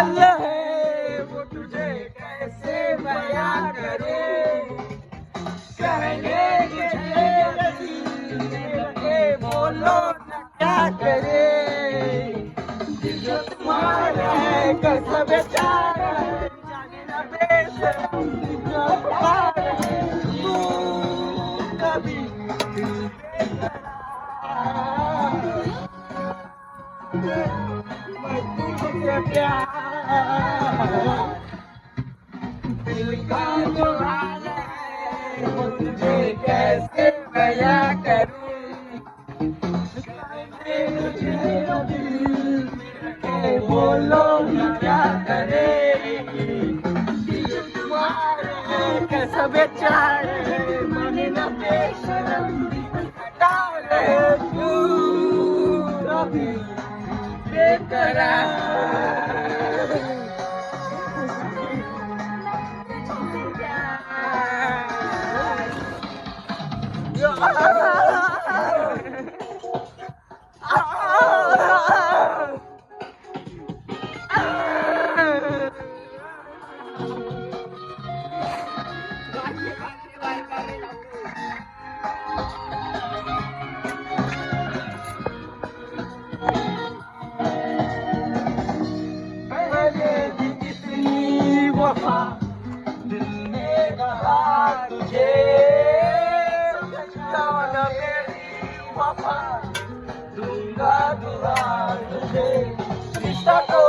हाल है वो तुझे कैसे बयां करे, कहने तुझे रसीने लगे बोलो न क्या करे। दिल जो तुम्हारा है कैसा बेचारा है, जाने न बेशरम दिल जो तुम्हारा है, तू कभी दिल मैं तुझसे प्यार, दिल का जो हाल है वो तुझे कैसे बयां करूं, कहने तुझे दिल में बोलो न क्या करे। दिल तुम्हारे है कैसा बेचारा है, माने न बेशरम दिल का है, तू कभी बेकरार। वफा दिल ने कहा तुझे, समझना मेरी वफा दूंगा दुआ तुझे, रिश्ता तो